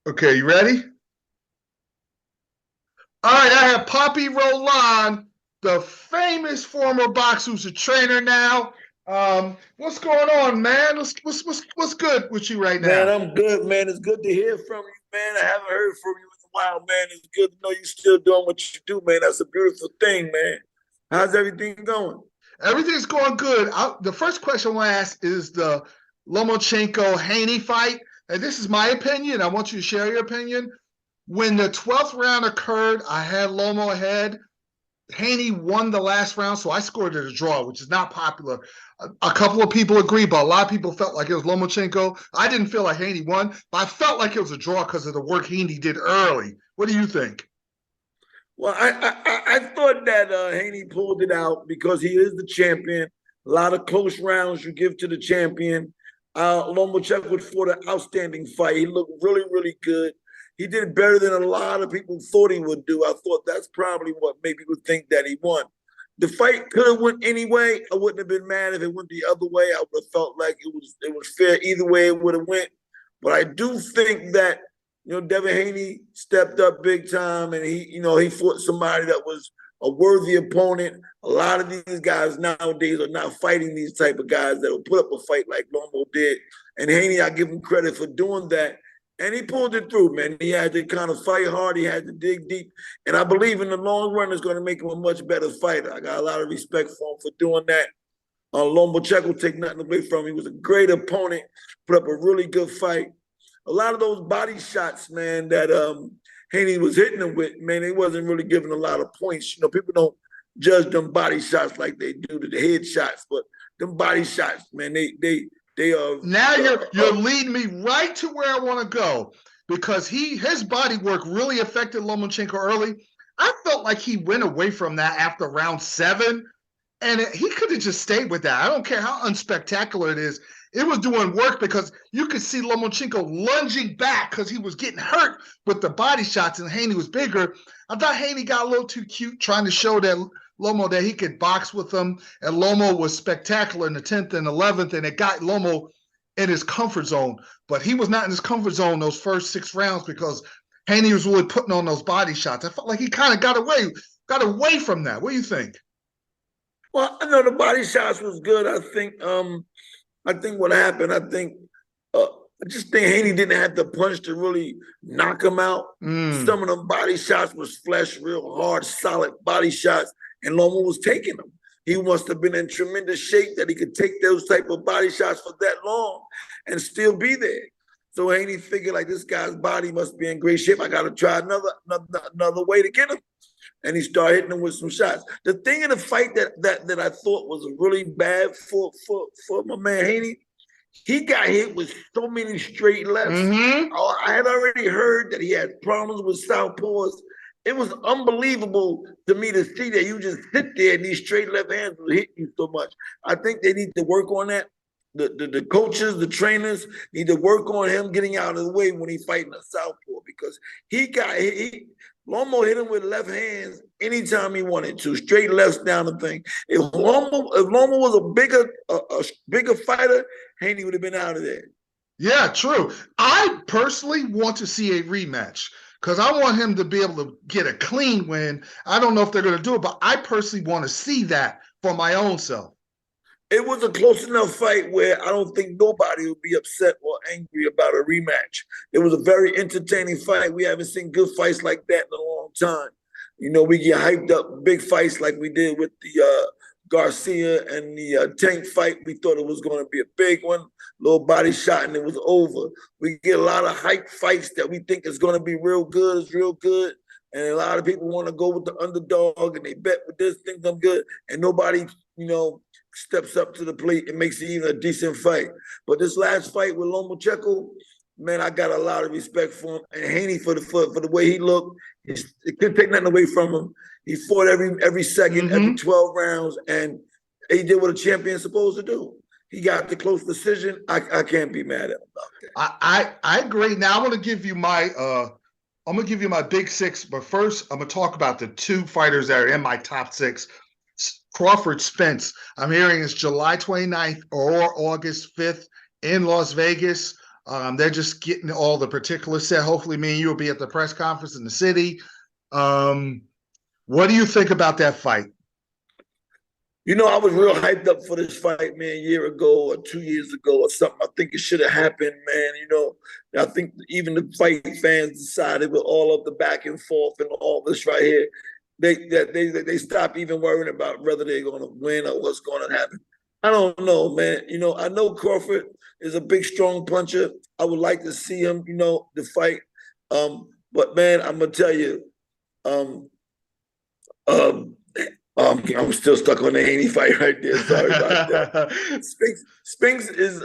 Okay, you ready? All right, I have Popi Rolon, the famous former boxer who's a trainer now. What's going on, man? What's good with you right Man, now? I'm good, man. It's good to hear from you, man. I haven't heard from you in a while, man. It's good to know you're still doing what you do, man. That's a beautiful thing, man. How's everything going? Everything's going good. The first question I want to ask is the Lomachenko Haney fight, and this is my opinion. I want you to share your opinion. When the 12th round occurred, I had Lomo ahead. Haney won the last round, so I scored it a draw, which is not popular. A couple of people agree, but a lot of people felt like it was Lomachenko. I didn't feel like Haney won, but I felt like it was a draw because of the work Haney did early. What do you think? Well, I thought that Haney pulled it out because he is the champion. A lot of close rounds you give to the champion. Lomachenko fought an outstanding fight. He looked really, really good. He did better than a lot of people thought he would do. I thought that's probably what made people think that he won. The fight could have went anyway. I wouldn't have been mad if it went the other way. I would have felt like it was fair either way it would have went. But I do think that Devin Haney stepped up big time, and he fought somebody that was a worthy opponent. A lot of these guys nowadays are not fighting these type of guys that will put up a fight like Lomo did. And Haney, I give him credit for doing that. And he pulled it through, man. He had to kind of fight hard. He had to dig deep. And I believe in the long run, it's going to make him a much better fighter. I got a lot of respect for him for doing that. Lomachenko will take nothing away from him. He was a great opponent, put up a really good fight. A lot of those body shots, man, that Haney was hitting him with, man, he wasn't really giving a lot of points. People don't judge them body shots like they do to the head shots, but them body shots, man, they are. Now you're leading me right to where I want to go because his body work really affected Lomachenko early. I felt like he went away from that after round 7, and he could have just stayed with that. I don't care how unspectacular it is. It was doing work because you could see Lomachenko lunging back because he was getting hurt with the body shots, and Haney was bigger. I thought Haney got a little too cute trying to show that Lomo that he could box with him, and Lomo was spectacular in the 10th and 11th, and it got Lomo in his comfort zone. But he was not in his comfort zone those first 6 rounds because Haney was really putting on those body shots. I felt like he kind of got away from that. What do you think? Well, I know the body shots was good. I think what happened, I just think Haney didn't have the punch to really knock him out. Some of them body shots was flesh, real hard, solid body shots, and Lomo was taking them. He must have been in tremendous shape that he could take those type of body shots for that long and still be there. So Haney figured like this guy's body must be in great shape. I got to try another way to get him, and he started hitting him with some shots. The thing in the fight that I thought was really bad for my man Haney, he got hit with so many straight lefts. I had already heard that he had problems with southpaws. It was unbelievable to me to see that you just sit there and these straight left hands will hit you so much. I think they need to work on that. The coaches, the trainers need to work on him getting out of the way when he's fighting a southpaw because Lomo hit him with left hands anytime he wanted to, straight lefts down the thing. If Lomo was a bigger fighter, Haney would have been out of there. Yeah, true. I personally want to see a rematch because I want him to be able to get a clean win. I don't know if they're going to do it, but I personally want to see that for my own self. It was a close enough fight where I don't think nobody would be upset or angry about a rematch. It was a very entertaining fight. We haven't seen good fights like that in a long time. We get hyped up big fights like we did with the Garcia and the Tank fight. We thought it was going to be a big one, little body shot, and it was over. We get a lot of hype fights that we think is going to be real good. It's real good. And a lot of people want to go with the underdog and they bet with this, think I'm good. And nobody, steps up to the plate and makes it even a decent fight. But this last fight with Lomachenko, man, I got a lot of respect for him. And Haney for the way he looked, it couldn't take nothing away from him. He fought every second, every 12 rounds, and he did what a champion's supposed to do. He got the close decision. I can't be mad at him about that. I agree. Now I'm gonna give you my big 6, but first I'm gonna talk about the 2 fighters that are in my top 6. Crawford Spence. I'm hearing it's July 29th or August 5th in Las Vegas. They're just getting all the particulars set. Hopefully, me and you will be at the press conference in the city. What do you think about that fight? I was real hyped up for this fight, man, a year ago or 2 years ago or something. I think it should have happened, man. I think even the fight fans decided with all of the back and forth and all this right here, they stopped even worrying about whether they're going to win or what's going to happen. I don't know, man. I know Crawford is a big, strong puncher. I would like to see him, the fight. But man, I'm gonna tell you, I'm still stuck on the Haney fight right there. Sorry about that. Spinks is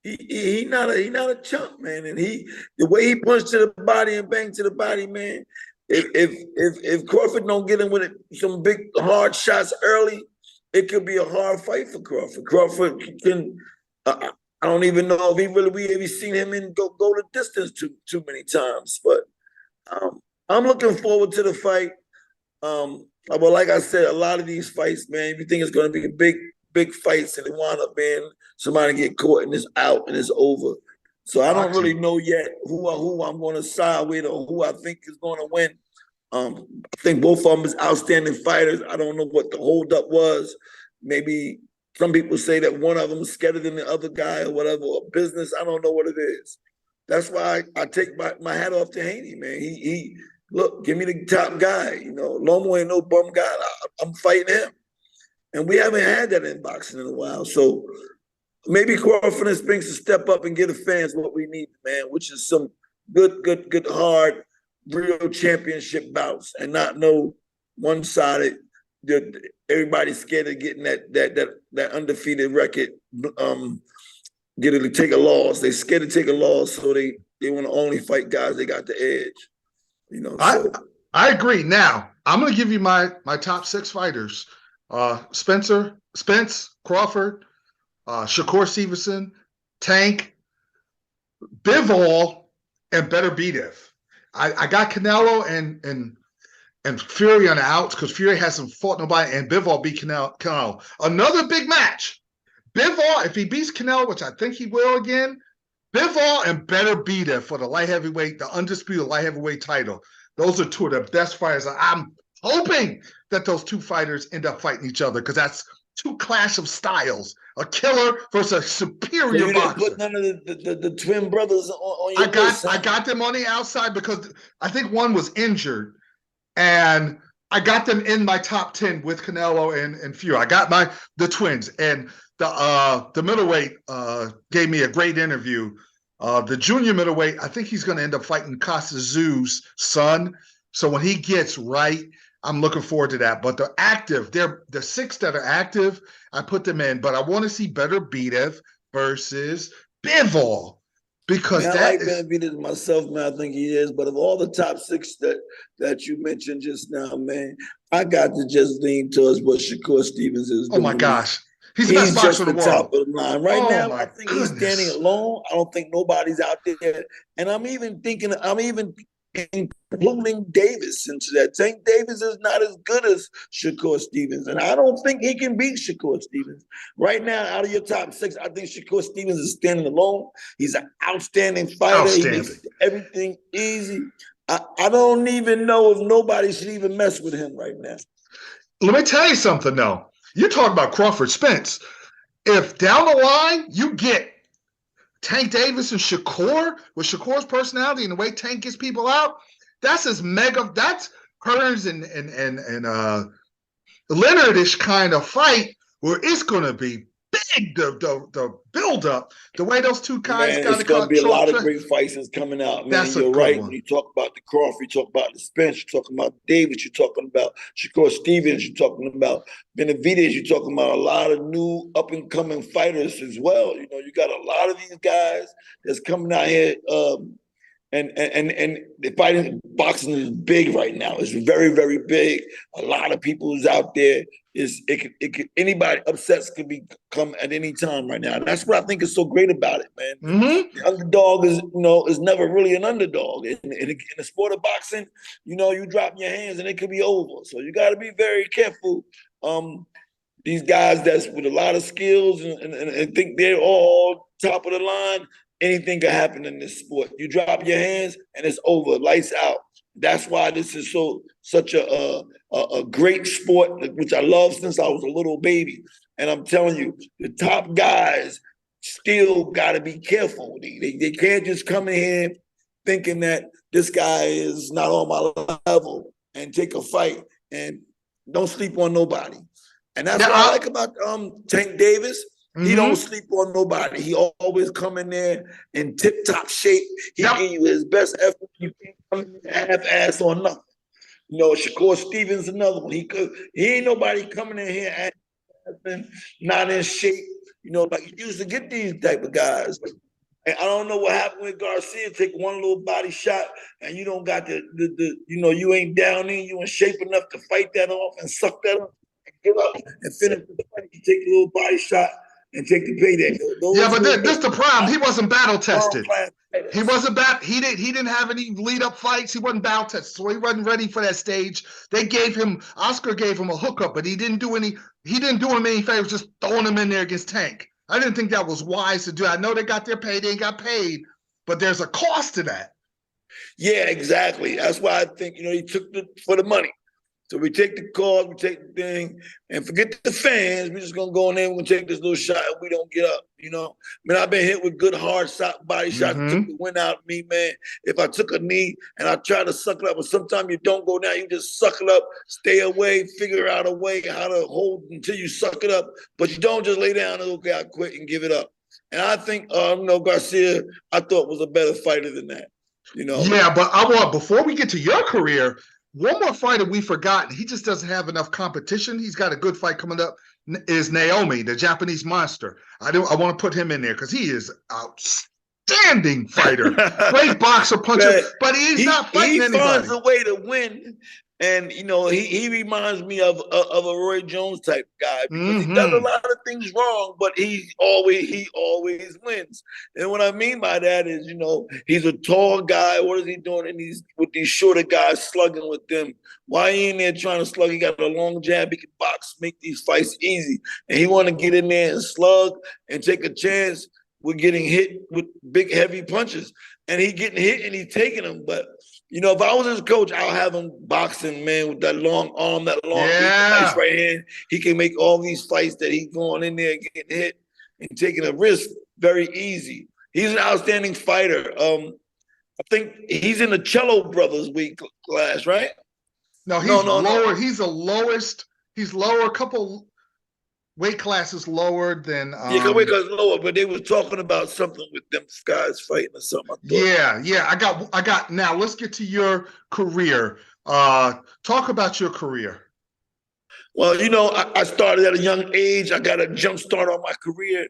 he not a chump, man, and the way he punched to the body and banged to the body, man. If Crawford don't get him with some big hard shots early, it could be a hard fight for Crawford. Crawford can. I don't even know if we've seen him go the distance too many times, but I'm looking forward to the fight. But like I said, a lot of these fights, man, you think it's going to be big fights, and they wind up being somebody get caught and it's out and it's over. So I don't really know yet who I'm going to side with or who I think is going to win. I think both of them is outstanding fighters. I don't know what the holdup was. Maybe some people say that one of them is scared than the other guy or whatever, or business. I don't know what it is. That's why I take my hat off to Haney, man. He look, give me the top guy. Lomo ain't no bum guy. I'm fighting him. And we haven't had that in boxing in a while. So maybe Crawford and Spinks to step up and give the fans what we need, man, which is some good, hard, real championship bouts and not no one-sided. Everybody's scared of getting that undefeated record. Take a loss. They're scared to take a loss, so they want to only fight guys they got the edge. I agree. Now I'm going to give you my top 6 fighters: Spence, Crawford, Shakur Stevenson, Tank, Bivol, and Beterbiev. I got Canelo and Fury on the outs because Fury hasn't fought nobody, and Bivol beat Canelo. Another big match. Bivol, if he beats Canelo, which I think he will again, Bivol and Beterbiev for the light heavyweight, the undisputed light heavyweight title. Those are two of the best fighters. I'm hoping that those two fighters end up fighting each other because that's two clash of styles. A killer versus a superior so you boxer. Didn't put none of the twin brothers on your list. I got them on the outside because I think one was injured. And I got them in my top 10 with Canelo and Fury. I got the twins. And the middleweight gave me a great interview. The junior middleweight, I think he's going to end up fighting Costa Zoo's son. So when he gets right, I'm looking forward to that. But the active, the 6 that are active, I put them in. But I want to see Beterbiev versus Bivol. Because I like Benavidez myself, man. I think he is. But of all the top 6 that you mentioned just now, man, I got to just lean towards what Shakur Stevens is doing. Oh my gosh. He's the best boxer in the world. Top of the line. Right now, I think he's standing alone. I don't think nobody's out there. And I'm even including Davis into that. Tank Davis is not as good as Shakur Stevens, and I don't think he can beat Shakur Stevens. Right now, out of your top 6, I think Shakur Stevens is standing alone. He's an outstanding fighter. He makes everything easy. I don't even know if nobody should even mess with him right now. Let me tell you something, though. You talk about Crawford Spence. If down the line you get Tank Davis and Shakur, with Shakur's personality and the way Tank gets people out, that's Hearns and Leonard-ish kind of fight where it's going to be big, the build-up, the way those two guys got to It's going to be a lot of great fights that's coming out, man. You're right. When you talk about the Crawford, you talk about the Spence, you're talking about Davis, you're talking about Shakur Stevens, you're talking about Benavidez, you're talking about a lot of new up-and-coming fighters as well. You got a lot of these guys that's coming out here, and the fighting boxing is big right now. It's very, very big. A lot of people is out there. Anybody upsets could come at any time right now. And that's what I think is so great about it, man. Mm-hmm. The underdog is never really an underdog. In the sport of boxing, you drop your hands and it could be over. So you got to be very careful. These guys that's with a lot of skills and think they're all top of the line, anything can happen in this sport. You drop your hands and it's over, lights out. That's why this is such a great sport, which I love since I was a little baby. And I'm telling you, the top guys still got to be careful. They can't just come in here thinking that this guy is not on my level and take a fight, and don't sleep on nobody. And that's what I like about Tank Davis. He don't sleep on nobody. He always come in there in tip-top shape. He give you his best effort. You can't come in half-ass or nothing. You know, Shakur Stevens, another one. He ain't nobody coming in here not in shape. You know, like you used to get these type of guys. And I don't know what happened with Garcia. Take one little body shot, and you don't got the you know, you ain't down in, you in shape enough to fight that off and suck that up and give up and finish the fight. You take a little body shot and take the payday. But this the problem. He wasn't battle tested. He wasn't he didn't have any lead up fights. He wasn't battle tested, so he wasn't ready for that stage. Oscar gave him a hookup, but he didn't do him any favors, just throwing him in there against Tank. I didn't think that was wise to do. I know they got their pay, they got paid, but there's a cost to that. Yeah, exactly. That's why I think, you know, he took it for the money. So we take the call, we take the thing, and forget the fans. We're just gonna go in there, we're gonna take this little shot, and we don't get up. You know, I mean, I've been hit with good hard body shots, took the wind out of me, man. If I took a knee and I try to suck it up, but sometimes you don't go down, you just suck it up, stay away, figure out a way how to hold until you suck it up. But you don't just lay down and okay, I quit and give it up. And I think, you know, Garcia, I thought was a better fighter than that. You know. Yeah, but before we get to your career, one more fighter we forgot. He just doesn't have enough competition. He's got a good fight coming up. Is Naomi, the Japanese monster? I want to put him in there because he is outstanding fighter, great boxer, puncher. But he's not fighting anybody. He finds a way to win, and you know he reminds me of a Roy Jones type guy because he does a lot of things wrong, but he always wins. And what I mean by that is, you know, he's a tall guy. What is he doing? And he's with these shorter guys slugging with them. Why he in there trying to slug? He got a long jab. He can box, make these fights easy, and he want to get in there and slug and take a chance with getting hit with big heavy punches. And he getting hit and he's taking them, but. You know, if I was his coach, I'll have him boxing, man, with that long arm, that long nice right hand. He can make all these fights that he's going in there getting hit and taking a risk very easy. He's an outstanding fighter. I think he's in the Cello Brothers weight class, right? No, he's lower. No. He's the lowest. He's lower, a couple weight classes lower than weight class lower, but they were talking about something with them guys fighting or something. Yeah. I got now let's get to your career. Talk about your career. Well, you know, I started at a young age. I got a jump start on my career.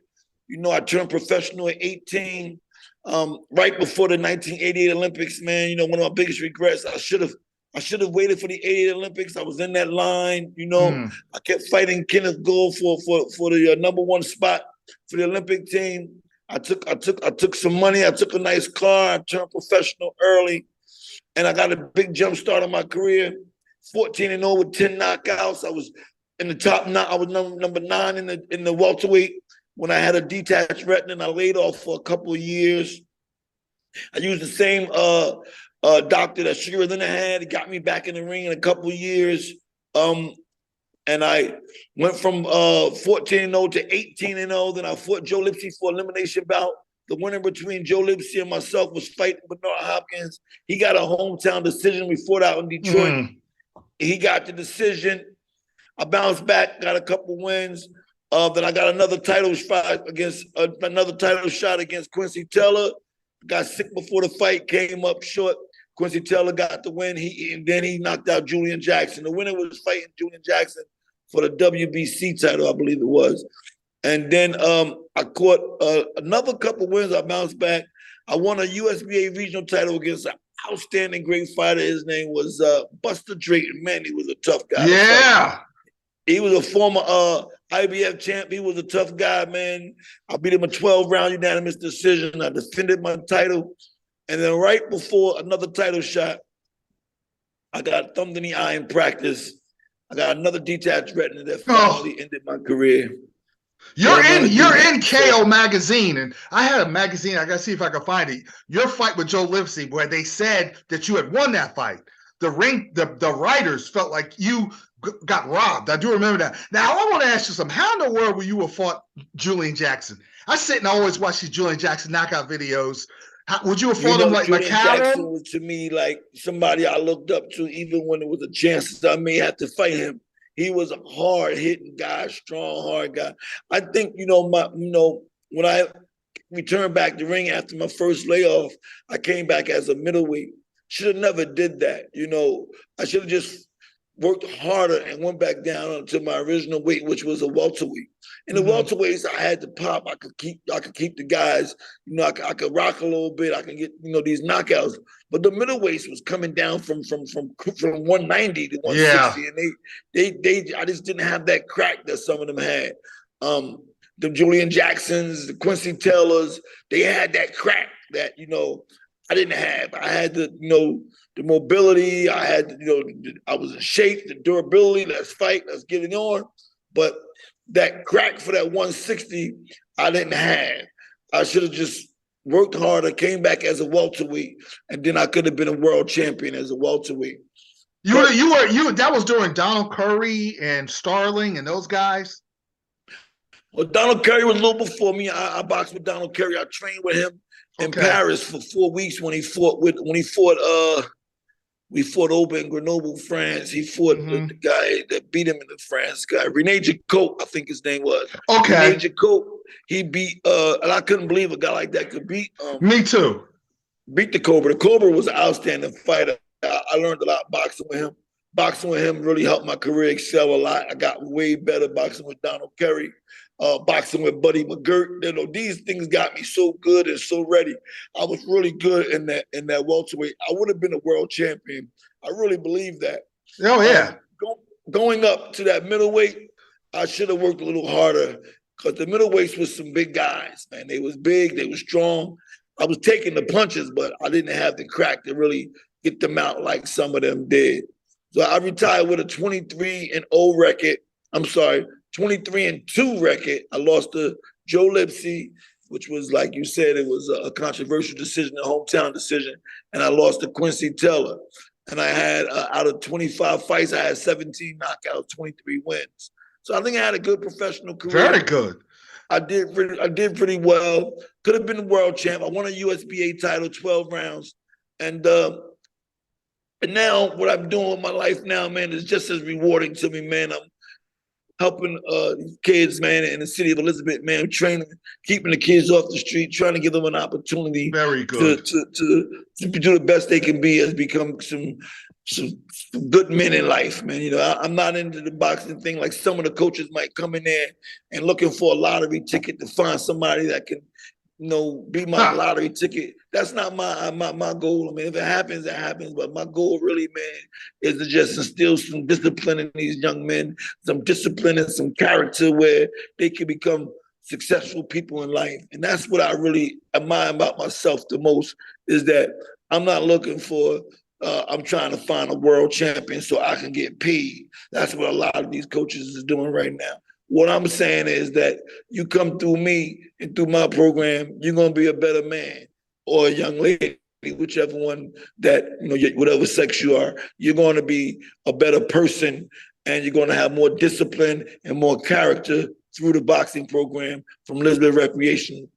You know, I turned professional at 18, right before the 1988 Olympics, man. You know, one of my biggest regrets, I should have waited for the 88 Olympics. I was in that line, you know. I kept fighting Kenneth Gould for the number one spot for the Olympic team. I took some money. I took a nice car. I turned professional early, and I got a big jump start on my career. 14-0 with 10 knockouts. I was in the top 9. I was number 9 in the welterweight when I had a detached retina, and I laid off for a couple of years. I used the same doctor that Sugar Leonard had. He got me back in the ring in a couple of years. And I went from 14-0 to 18-0. Then I fought Joe Lipsy for elimination bout. The winner between Joe Lipsy and myself was fighting Bernard Hopkins. He got a hometown decision. We fought out in Detroit. He got the decision. I bounced back, got a couple wins. Then I got another title shot against Quincy Taylor. Got sick before the fight, came up short. Quincy Taylor got the win. Then he knocked out Julian Jackson. The winner was fighting Julian Jackson for the WBC title, I believe it was. And then I caught another couple wins. I bounced back. I won a USBA regional title against an outstanding great fighter. His name was Buster Drayton. Man, he was a tough guy. Yeah. He was a former IBF champ. He was a tough guy, man. I beat him a 12-round unanimous decision. I defended my title. And then right before another title shot, I got thumbed in the eye in practice. I got another detached retina that finally ended my career. but I'm not You're doing in that. KO magazine, and I had a magazine. I gotta see if I can find it. Your fight with Joe Livesey, where they said that you had won that fight. The writers felt like you got robbed. I do remember that. Now I want to ask you something. How in the world would you have fought Julian Jackson? I sit and I always watch these Julian Jackson knockout videos. Would you have You fought him know, like Julian Jackson McCallum? was to me like somebody I looked up to, even when there was a chance I may have to fight him. He was a hard hitting guy, strong, hard guy. I think when I returned back to ring after my first layoff, I came back as a middleweight. Should have never did that. I should have just worked harder and went back down to my original weight, which was a welterweight. In the welterweights, I had to pop. I could keep the guys. I could rock a little bit. I can get these knockouts. But the middleweights was coming down from 190 to 160, Yeah. and they I just didn't have that crack that some of them had. The Julian Jacksons, the Quincy Taylors, they had that crack that I didn't have. I had the mobility. I had I was in shape, the durability. Let's fight. Let's get it on. But that crack for that 160, I didn't have. I should have just worked harder, came back as a welterweight, and then I could have been a world champion as a welterweight. You were that was during Donald Curry and Starling and those guys. Well, Donald Curry was a little before me. I boxed with Donald Curry. I trained with him in Paris for 4 weeks when he fought we fought over in Grenoble, France. He fought the guy that beat him in the France guy, Rene Jacob, I think his name was. Okay. Rene Jacob, he beat, and I couldn't believe a guy like that could beat. Me too. Beat the Cobra. The Cobra was an outstanding fighter. I learned a lot boxing with him. Boxing with him really helped my career excel a lot. I got way better boxing with Donald Curry. Boxing with Buddy McGirt. These things got me so good and so ready. I was really good in that welterweight. I would have been a world champion. I really believe that. Oh yeah. Going up to that middleweight, I should have worked a little harder because the middleweights was some big guys, man. They was big, they was strong. I was taking the punches, but I didn't have the crack to really get them out like some of them did. So I retired with a 23-0 record. I'm sorry, 23-2 record. I lost to Joe Livesey, which was, like you said, it was a controversial decision, a hometown decision. And I lost to Quincy Taylor. And I had, out of 25 fights, I had 17 knockouts, 23 wins. So I think I had a good professional career. Very good. I did pretty well. Could have been a world champ. I won a USBA title, 12 rounds. And now what I'm doing with my life now, man, is just as rewarding to me, man. I'm helping kids, man, in the city of Elizabeth, man, training, keeping the kids off the street, trying to give them an opportunity. Very good. To do the best they can be as become some good men in life, man. I'm not into the boxing thing like some of the coaches might come in there and looking for a lottery ticket to find somebody that can, be my lottery ticket. That's not my goal. I mean, if it happens, it happens. But my goal really, man, is to just instill some discipline in these young men, some discipline and some character where they can become successful people in life. And that's what I really admire about myself the most, is that I'm not looking for, I'm trying to find a world champion so I can get paid. That's what a lot of these coaches is doing right now. What I'm saying is that you come through me and through my program, you're going to be a better man or a young lady, whichever one that, whatever sex you are, you're going to be a better person and you're going to have more discipline and more character through the boxing program from Elizabeth Recreation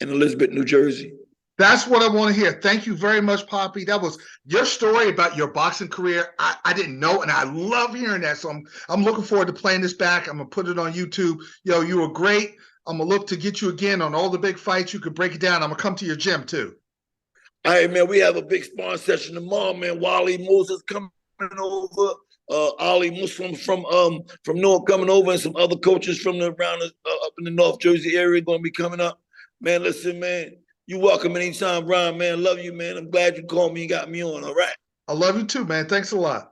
in Elizabeth, New Jersey. That's what I want to hear. Thank you very much, Poppy. That was your story about your boxing career. I didn't know, and I love hearing that. So I'm looking forward to playing this back. I'm going to put it on YouTube. You were great. I'm going to look to get you again on all the big fights. You could break it down. I'm going to come to your gym, too. All right, man. We have a big sparring session tomorrow, man. Wally Moses coming over. Ali Muslim from North coming over, and some other coaches from around up in the North Jersey area going to be coming up. Man, listen, man. You're welcome anytime, Ron, man. Love you, man. I'm glad you called me and got me on, all right? I love you too, man. Thanks a lot.